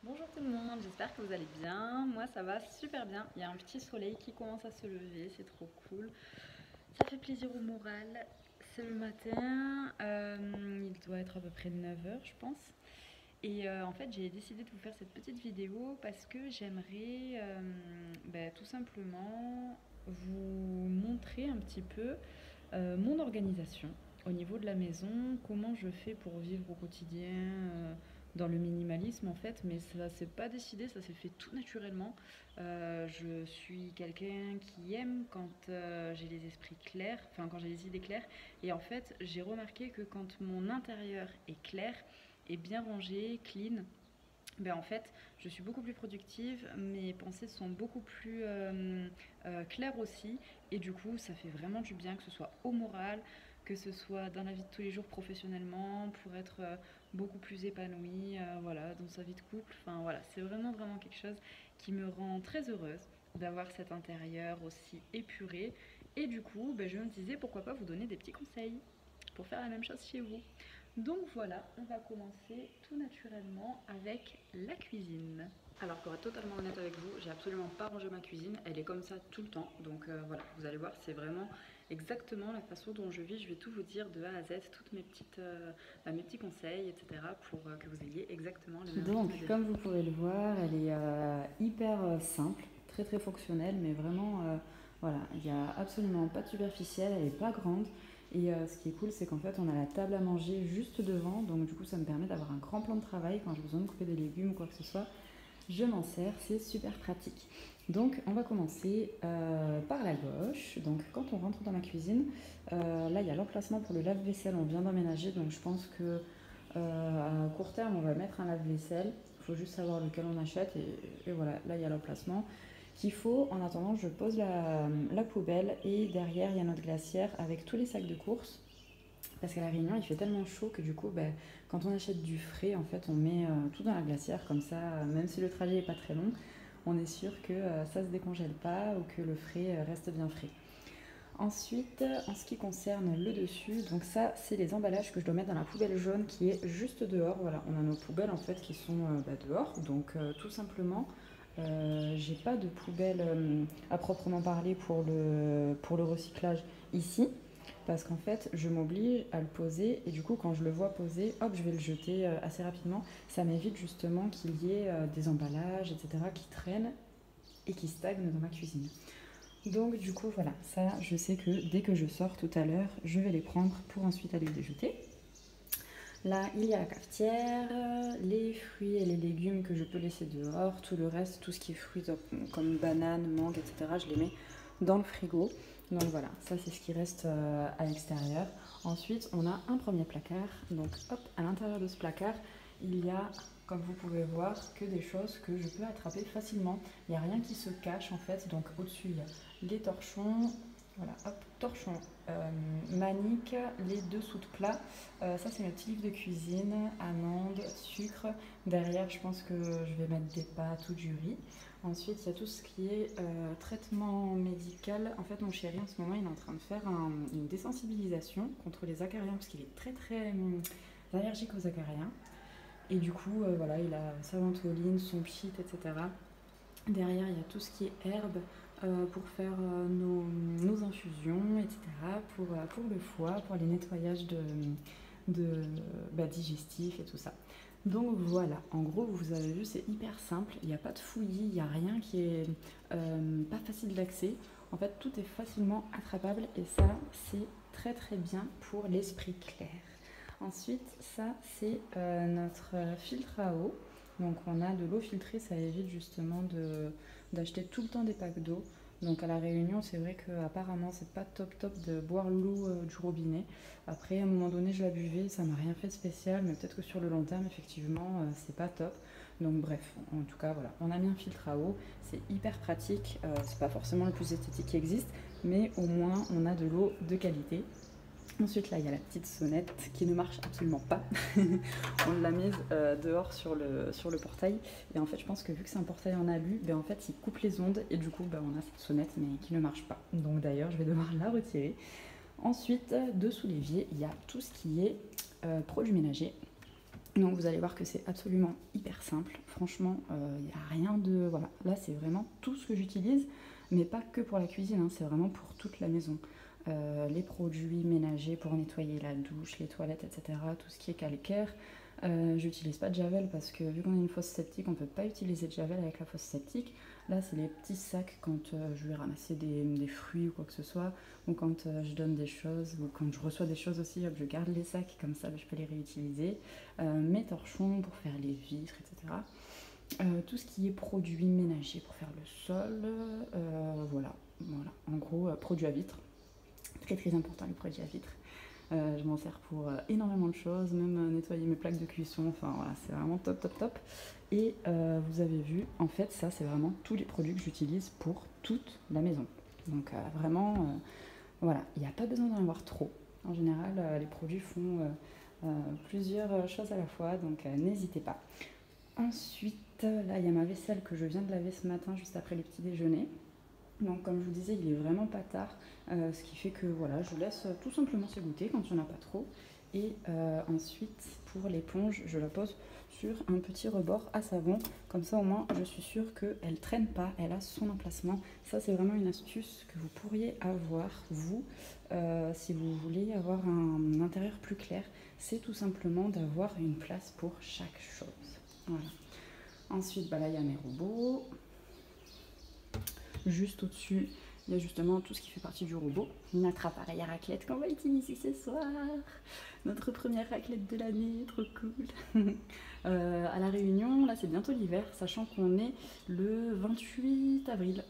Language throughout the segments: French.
Bonjour tout le monde, j'espère que vous allez bien. Moi ça va super bien. Il y a un petit soleil qui commence à se lever, c'est trop cool. Ça fait plaisir au moral. C'est le matin, il doit être à peu près 9 heures je pense. Et en fait j'ai décidé de vous faire cette petite vidéo parce que j'aimerais tout simplement vous montrer un petit peu mon organisation au niveau de la maison, comment je fais pour vivre au quotidien dans le minimalisme en fait, mais ça s'est pas décidé, ça s'est fait tout naturellement. Je suis quelqu'un qui aime quand j'ai les esprits clairs, enfin quand j'ai les idées claires, et en fait j'ai remarqué que quand mon intérieur est clair, et bien rangé, clean, ben en fait, je suis beaucoup plus productive, mes pensées sont beaucoup plus claires aussi, et du coup, ça fait vraiment du bien, que ce soit au moral, que ce soit dans la vie de tous les jours professionnellement, pour être beaucoup plus épanouie, voilà, dans sa vie de couple. Enfin voilà, c'est vraiment vraiment quelque chose qui me rend très heureuse d'avoir cet intérieur aussi épuré. Et du coup, ben, je me disais pourquoi pas vous donner des petits conseils pour faire la même chose chez vous. Donc voilà, on va commencer tout naturellement avec la cuisine. Alors pour être totalement honnête avec vous, j'ai absolument pas rangé ma cuisine, elle est comme ça tout le temps. Donc voilà, vous allez voir, c'est vraiment exactement la façon dont je vis. Je vais tout vous dire de A à Z, toutes mes petits conseils, etc. pour que vous ayez exactement les mêmes Donc, rythmes de comme vie. vous pouvez le voir, elle est hyper simple, très très fonctionnelle, mais vraiment, voilà, il n'y a absolument pas de superficielle, elle n'est pas grande. Et ce qui est cool, c'est qu'en fait, on a la table à manger juste devant, donc du coup, ça me permet d'avoir un grand plan de travail quand j'ai besoin de couper des légumes ou quoi que ce soit. Je m'en sers, c'est super pratique. Donc, on va commencer par la gauche. Donc, quand on rentre dans ma cuisine, là, il y a l'emplacement pour le lave-vaisselle. On vient d'emménager, donc je pense que à court terme, on va mettre un lave-vaisselle. Il faut juste savoir lequel on achète. Et voilà, là, il y a l'emplacement qu'il faut. En attendant, je pose la poubelle et derrière, il y a notre glacière avec tous les sacs de courses. Parce qu'à La Réunion, il fait tellement chaud que du coup, ben, quand on achète du frais, en fait, on met tout dans la glacière. Comme ça, même si le trajet n'est pas très long, on est sûr que ça ne se décongèle pas ou que le frais reste bien frais. Ensuite, en ce qui concerne le dessus, donc ça, c'est les emballages que je dois mettre dans la poubelle jaune qui est juste dehors. Voilà, on a nos poubelles en fait qui sont dehors. Donc tout simplement, j'ai pas de poubelle à proprement parler pour le recyclage ici. Parce qu'en fait, je m'oblige à le poser et du coup, quand je le vois poser, hop, je vais le jeter assez rapidement. Ça m'évite justement qu'il y ait des emballages, etc., qui traînent et qui stagnent dans ma cuisine. Donc du coup voilà, ça je sais que dès que je sors tout à l'heure, je vais les prendre pour ensuite aller les jeter. Là, il y a la cafetière, les fruits et les légumes que je peux laisser dehors, tout le reste, tout ce qui est fruits comme bananes, mangue, etc., je les mets dans le frigo. Donc voilà, ça c'est ce qui reste à l'extérieur. Ensuite, on a un premier placard. Donc hop, à l'intérieur de ce placard, il y a, comme vous pouvez voir, que des choses que je peux attraper facilement. Il n'y a rien qui se cache en fait. Donc au-dessus, il y a les torchons. Voilà, hop, torchons, manique, les dessous de plat. Ça, c'est mes petits livres de cuisine, amandes, sucre. Derrière, je pense que je vais mettre des pâtes ou du riz. Ensuite, il y a tout ce qui est traitement médical. En fait, mon chéri, en ce moment, il est en train de faire une désensibilisation contre les acariens parce qu'il est très très allergique aux acariens. Et du coup, voilà, il a sa ventoline, son pchit, etc. Derrière, il y a tout ce qui est herbe pour faire nos infusions, etc. Pour le foie, pour les nettoyages de digestifs et tout ça. Donc voilà, en gros, vous avez vu, c'est hyper simple. Il n'y a pas de fouillis, il n'y a rien qui est pas facile d'accès. En fait, tout est facilement attrapable et ça, c'est très très bien pour l'esprit clair. Ensuite, ça, c'est notre filtre à eau. Donc, on a de l'eau filtrée, ça évite justement d'acheter tout le temps des packs d'eau. Donc, à La Réunion, c'est vrai qu'apparemment, c'est pas top top de boire l'eau du robinet. Après, à un moment donné, je la buvais, ça m'a rien fait de spécial, mais peut-être que sur le long terme, effectivement, c'est pas top. Donc, bref, en tout cas, voilà, on a mis un filtre à eau, c'est hyper pratique. C'est pas forcément le plus esthétique qui existe, mais au moins, on a de l'eau de qualité. Ensuite, là, il y a la petite sonnette qui ne marche absolument pas. On l'a mise dehors sur le portail. Et en fait, je pense que vu que c'est un portail en alu, ben, en fait, il coupe les ondes. Et du coup, ben, on a cette sonnette, mais qui ne marche pas. Donc d'ailleurs, je vais devoir la retirer. Ensuite, dessous l'évier, il y a tout ce qui est produits ménagers. Donc vous allez voir que c'est absolument hyper simple. Franchement, il n'y a rien de... Voilà, là c'est vraiment tout ce que j'utilise, mais pas que pour la cuisine, hein, c'est vraiment pour toute la maison. Les produits ménagers pour nettoyer la douche, les toilettes, etc. Tout ce qui est calcaire. J'utilise pas de javel parce que vu qu'on a une fosse septique, on peut pas utiliser de javel avec la fosse septique. Là, c'est les petits sacs quand je vais ramasser des fruits ou quoi que ce soit, ou quand je donne des choses, ou quand je reçois des choses aussi, hop, je garde les sacs, comme ça je peux les réutiliser. Mes torchons pour faire les vitres, etc. Tout ce qui est produits ménagers pour faire le sol, voilà. En gros, produits à vitre. Très très important les produits à vitre. Je m'en sers pour énormément de choses, même nettoyer mes plaques de cuisson, enfin voilà, c'est vraiment top top top. Et vous avez vu, en fait ça c'est vraiment tous les produits que j'utilise pour toute la maison. Donc vraiment, voilà, il n'y a pas besoin d'en avoir trop. En général, les produits font plusieurs choses à la fois, donc n'hésitez pas. Ensuite, là il y a ma vaisselle que je viens de laver ce matin juste après le petit déjeuner. Donc comme je vous disais, il est vraiment pas tard, ce qui fait que voilà, je laisse tout simplement s'égoutter quand il n'y en a pas trop. Et ensuite, pour l'éponge, je la pose sur un petit rebord à savon. Comme ça, au moins, je suis sûre qu'elle ne traîne pas, elle a son emplacement. Ça, c'est vraiment une astuce que vous pourriez avoir, vous, si vous voulez avoir un intérieur plus clair. C'est tout simplement d'avoir une place pour chaque chose. Voilà. Ensuite, bah là, il y a mes robots. Juste au-dessus, il y a justement tout ce qui fait partie du robot. Notre appareil à raclette qu'on va utiliser ce soir. Notre première raclette de l'année, trop cool. À La Réunion, là c'est bientôt l'hiver, sachant qu'on est le 28 avril.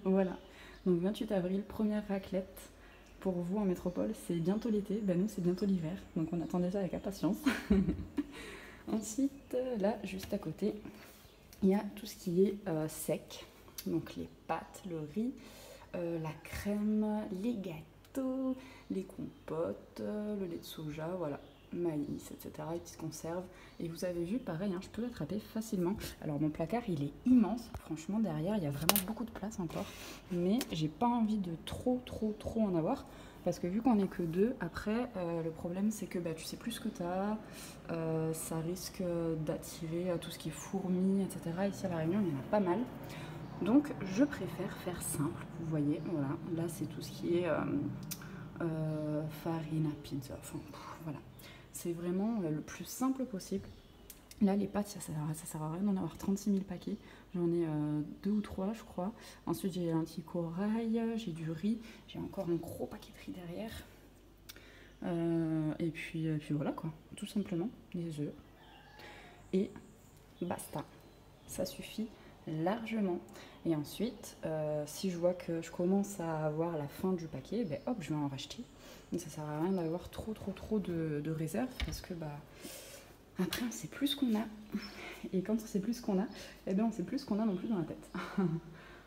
Voilà, donc 28 avril, première raclette. Pour vous en métropole, c'est bientôt l'été, ben nous c'est bientôt l'hiver, donc on attendait ça avec impatience. Ensuite, là, juste à côté, il y a tout ce qui est sec. Donc les pâtes, le riz, la crème, les gâteaux, les compotes, le lait de soja, voilà, maïs, etc. Les petites conserves. Et vous avez vu, pareil, hein, je peux l'attraper facilement. Alors mon placard, il est immense. Franchement, derrière, il y a vraiment beaucoup de place encore. Mais j'ai pas envie de trop en avoir. Parce que vu qu'on n'est que deux, après, le problème, c'est que tu sais plus ce que tu as. Ça risque d'attirer tout ce qui est fourmis, etc. Ici à La Réunion, il y en a pas mal. Donc je préfère faire simple, vous voyez, voilà, là c'est tout ce qui est farine à pizza, enfin voilà, c'est vraiment le plus simple possible. Là les pâtes, ça sert à rien d'en avoir 36 000 paquets, j'en ai 2 ou 3 je crois. Ensuite j'ai un petit corail, j'ai du riz, j'ai encore un gros paquet de riz derrière. Et puis voilà quoi, tout simplement, des œufs. Et basta, ça suffit largement. Et ensuite, si je vois que je commence à avoir la fin du paquet, ben hop, je vais en racheter. Donc ça sert à rien d'avoir trop de réserve parce que après on sait plus ce qu'on a. Et quand on sait plus ce qu'on a, eh ben on sait plus ce qu'on a non plus dans la tête.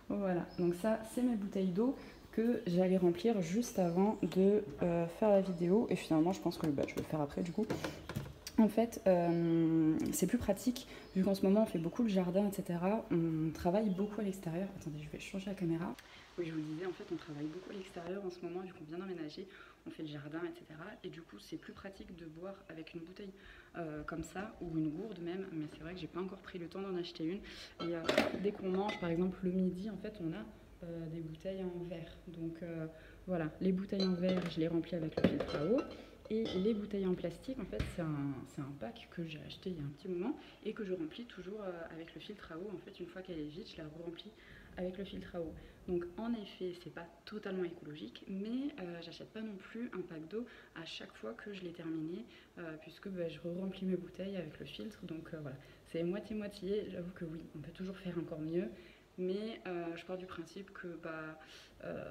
Voilà, donc ça c'est mes bouteilles d'eau que j'allais remplir juste avant de faire la vidéo. Et finalement je pense que je vais le faire après du coup. En fait, c'est plus pratique, vu qu'en ce moment on fait beaucoup le jardin, etc. On travaille beaucoup à l'extérieur. Attendez, je vais changer la caméra. Oui, je vous disais, en fait, on travaille beaucoup à l'extérieur en ce moment, vu qu'on vient d'emménager, on fait le jardin, etc. Et du coup, c'est plus pratique de boire avec une bouteille comme ça, ou une gourde même. Mais c'est vrai que j'ai pas encore pris le temps d'en acheter une. Et dès qu'on mange, par exemple, le midi, en fait, on a des bouteilles en verre. Donc voilà, les bouteilles en verre, je les remplis avec le filtre à eau. Et les bouteilles en plastique, en fait, c'est un pack que j'ai acheté il y a un petit moment et que je remplis toujours avec le filtre à eau. En fait, une fois qu'elle est vide, je la remplis avec le filtre à eau. Donc, en effet, c'est pas totalement écologique, mais j'achète pas non plus un pack d'eau à chaque fois que je l'ai terminé, puisque je remplis mes bouteilles avec le filtre. Donc, voilà, c'est moitié-moitié. J'avoue que oui, on peut toujours faire encore mieux. Mais je pars du principe que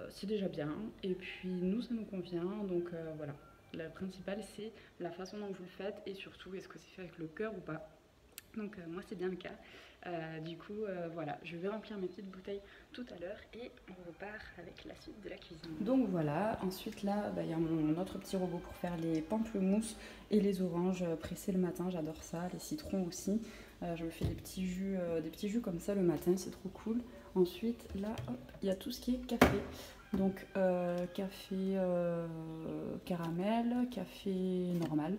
c'est déjà bien. Et puis, nous, ça nous convient. Donc, voilà. Le principal, c'est la façon dont vous le faites et surtout, est-ce que c'est fait avec le cœur ou pas. Donc moi, c'est bien le cas. Du coup, voilà, je vais remplir mes petites bouteilles tout à l'heure et on repart avec la suite de la cuisine. Donc voilà, ensuite là, il y a mon autre petit robot pour faire les pamplemousses et les oranges pressées le matin. J'adore ça, les citrons aussi. Je me fais des petits jus comme ça le matin, c'est trop cool. Ensuite, là, hop, il y a tout ce qui est café. Donc café caramel, café normal.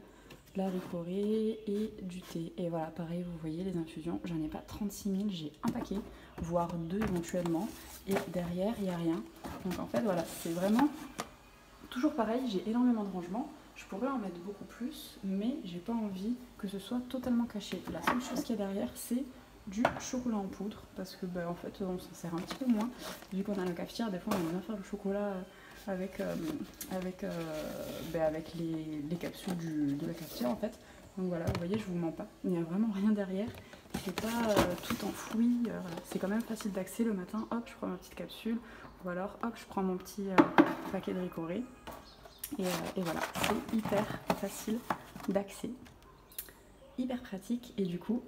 la Ricoré et du thé. Et voilà, pareil, vous voyez les infusions, j'en ai pas 36 000, j'ai un paquet, voire deux éventuellement. Et derrière, il n'y a rien. Donc en fait, voilà, c'est vraiment toujours pareil, j'ai énormément de rangements. Je pourrais en mettre beaucoup plus, mais j'ai pas envie que ce soit totalement caché. La seule chose qu'il y a derrière, c'est du chocolat en poudre, parce que en fait, on s'en sert un petit peu moins. Vu qu'on a la cafetière, des fois, on aime bien faire le chocolat avec les capsules de la cafetière, en fait. Donc voilà, vous voyez, je vous mens pas, il n'y a vraiment rien derrière. C'est pas tout enfoui, voilà. C'est quand même facile d'accès le matin. Hop, je prends ma petite capsule, ou alors hop, je prends mon petit paquet de Ricoré. Et voilà, c'est hyper facile d'accès, hyper pratique, et du coup,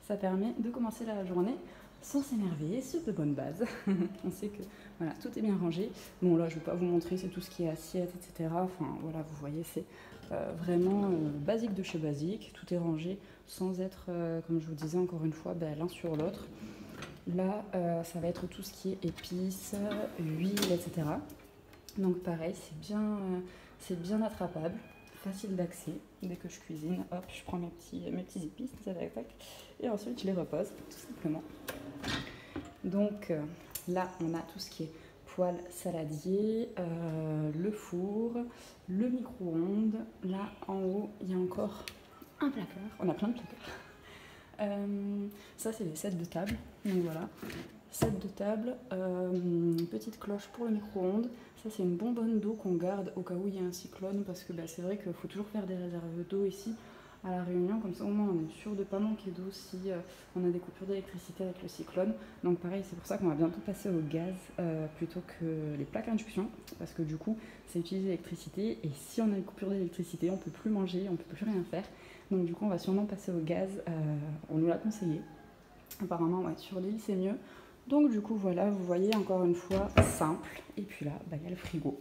ça permet de commencer la journée sans s'énerver, sur de bonnes bases. On sait que voilà, tout est bien rangé. Bon, là, je ne vais pas vous montrer, c'est tout ce qui est assiette, etc. Enfin, voilà, vous voyez, c'est vraiment basique de chez basique. Tout est rangé sans être, comme je vous disais encore une fois, l'un sur l'autre. Là, ça va être tout ce qui est épices, huile, etc. Donc pareil, c'est bien attrapable, facile d'accès. Dès que je cuisine, hop, je prends mes petits épices, tac, tac, et ensuite je les repose, tout simplement. Donc là, on a tout ce qui est poêle saladier, le four, le micro-ondes. Là, en haut, il y a encore un placard. On a plein de placards. Ça, c'est les sets de table. Donc voilà. Set de table, petite cloche pour le micro-ondes. Ça, c'est une bonbonne d'eau qu'on garde au cas où il y a un cyclone, parce que c'est vrai qu'il faut toujours faire des réserves d'eau ici à La Réunion, comme ça au moins on est sûr de ne pas manquer d'eau si on a des coupures d'électricité avec le cyclone. Donc pareil, c'est pour ça qu'on va bientôt passer au gaz plutôt que les plaques à induction, parce que du coup, ça utilise l'électricité, et si on a une coupure d'électricité, on ne peut plus manger, on ne peut plus rien faire. Donc du coup, on va sûrement passer au gaz, on nous l'a conseillé. Apparemment, ouais, sur l'île, c'est mieux. Donc du coup, voilà, vous voyez, encore une fois, simple. Et puis là, il y a le frigo.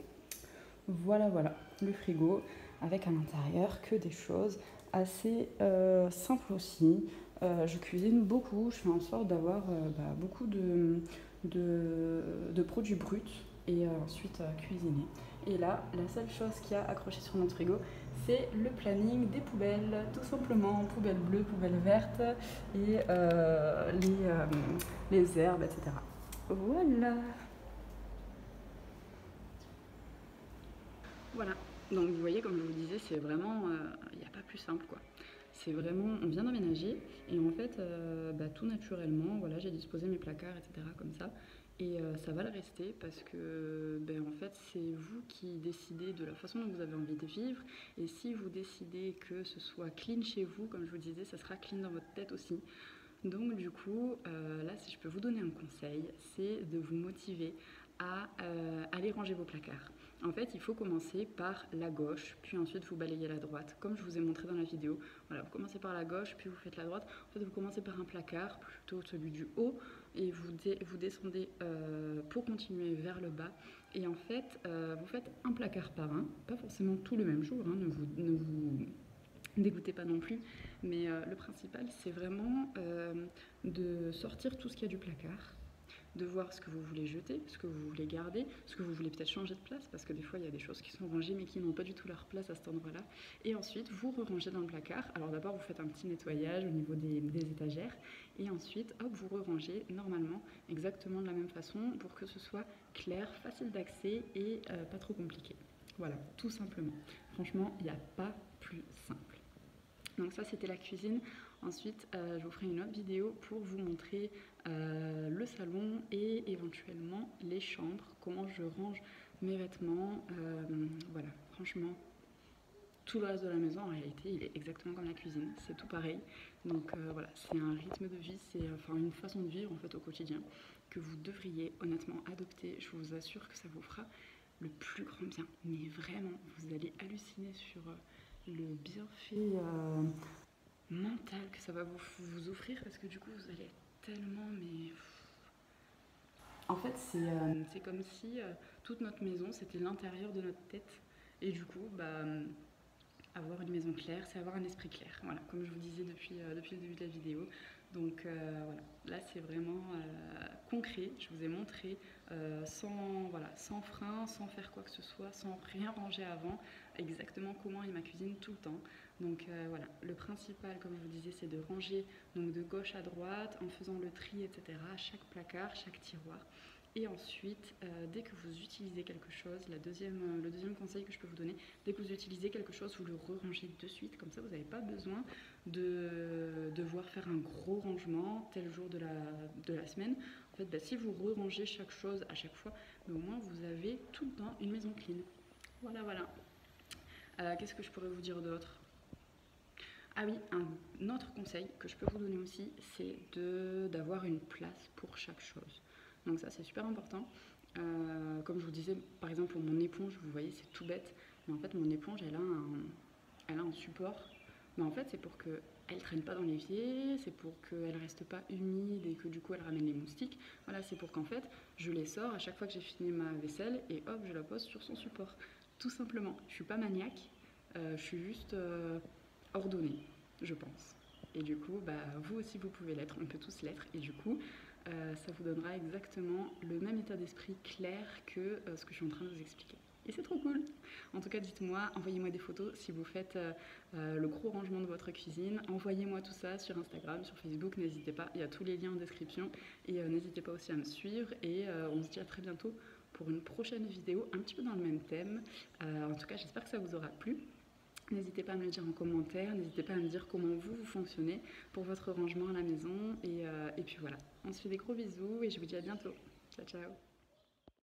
Voilà, le frigo, avec à l'intérieur que des choses assez simples aussi. Je cuisine beaucoup, je fais en sorte d'avoir beaucoup de produits bruts et ensuite cuisiner. Et là, la seule chose qu'il y a accroché sur notre frigo, c'est le planning des poubelles, tout simplement, poubelles bleues, poubelles vertes et les herbes, etc. Voilà. Voilà. Donc vous voyez, comme je vous disais, c'est vraiment, il n'y a pas plus simple, quoi. C'est vraiment, on vient d'emménager et en fait, tout naturellement, voilà, j'ai disposé mes placards, etc. comme ça. Et ça va le rester parce que en fait, c'est vous qui décidez de la façon dont vous avez envie de vivre. Et si vous décidez que ce soit clean chez vous, comme je vous disais, ça sera clean dans votre tête aussi. Donc du coup, là, si je peux vous donner un conseil, c'est de vous motiver à aller ranger vos placards. En fait, il faut commencer par la gauche, puis ensuite vous balayez la droite. Comme je vous ai montré dans la vidéo, voilà, vous commencez par la gauche, puis vous faites la droite. En fait, vous commencez par un placard, plutôt celui du haut, et vous descendez pour continuer vers le bas. Et en fait, vous faites un placard par un, pas forcément tout le même jour, hein, ne vous dégoûtez pas non plus, mais le principal, c'est vraiment de sortir tout ce qu'il y a du placard, de voir ce que vous voulez jeter, ce que vous voulez garder, ce que vous voulez peut-être changer de place, parce que des fois il y a des choses qui sont rangées mais qui n'ont pas du tout leur place à cet endroit-là. Et ensuite vous re-rangez dans le placard. Alors d'abord vous faites un petit nettoyage au niveau des étagères, et ensuite hop, vous re-rangez normalement exactement de la même façon pour que ce soit clair, facile d'accès et pas trop compliqué. Voilà, tout simplement. Franchement, il n'y a pas plus simple. Donc ça, c'était la cuisine. Ensuite, je vous ferai une autre vidéo pour vous montrer le salon et éventuellement les chambres, comment je range mes vêtements. Voilà, franchement, tout le reste de la maison, en réalité, il est exactement comme la cuisine. C'est tout pareil. Donc voilà, c'est un rythme de vie, c'est une façon de vivre en fait au quotidien que vous devriez honnêtement adopter. Je vous assure que ça vous fera le plus grand bien. Mais vraiment, vous allez halluciner sur le bienfait mental que ça va vous offrir, parce que du coup vous allez être tellement, mais en fait c'est comme si toute notre maison c'était l'intérieur de notre tête, et du coup avoir une maison claire, c'est avoir un esprit clair, voilà, comme je vous disais depuis le début de la vidéo. Donc voilà, là c'est vraiment concret, je vous ai montré sans frein, sans faire quoi que ce soit, sans rien ranger avant, exactement comment est ma cuisine tout le temps. Donc voilà, le principal, comme je vous disais, c'est de ranger donc de gauche à droite en faisant le tri, etc. Chaque placard, chaque tiroir. Et ensuite, dès que vous utilisez quelque chose, le deuxième conseil que je peux vous donner, dès que vous utilisez quelque chose, vous le re-rangez de suite. Comme ça, vous n'avez pas besoin de devoir faire un gros rangement tel jour de la semaine. En fait, si vous re-rangez chaque chose à chaque fois, mais au moins vous avez tout le temps une maison clean. Voilà, voilà. Qu'est-ce que je pourrais vous dire d'autre? Ah oui, un autre conseil que je peux vous donner aussi, c'est d'avoir une place pour chaque chose. Donc ça, c'est super important. Comme je vous disais, par exemple, pour mon éponge, vous voyez, c'est tout bête. Mais en fait, mon éponge, elle a un support. Mais en fait, c'est pour qu'elle ne traîne pas dans l'évier, c'est pour qu'elle ne reste pas humide et que du coup, elle ramène les moustiques. Voilà, c'est pour qu'en fait, je les sors à chaque fois que j'ai fini ma vaisselle et hop, je la pose sur son support. Tout simplement. Je suis pas maniaque, je suis juste ordonnée, je pense. Et du coup, vous aussi, vous pouvez l'être. On peut tous l'être. Et du coup, ça vous donnera exactement le même état d'esprit clair que ce que je suis en train de vous expliquer. Et c'est trop cool. En tout cas, dites-moi, envoyez-moi des photos si vous faites le gros rangement de votre cuisine. Envoyez-moi tout ça sur Instagram, sur Facebook, n'hésitez pas. Il y a tous les liens en description. Et n'hésitez pas aussi à me suivre. Et on se dit à très bientôt pour une prochaine vidéo, un petit peu dans le même thème. En tout cas, j'espère que ça vous aura plu. N'hésitez pas à me le dire en commentaire, n'hésitez pas à me dire comment vous fonctionnez pour votre rangement à la maison. Et puis voilà, on se fait des gros bisous et je vous dis à bientôt. Ciao, ciao.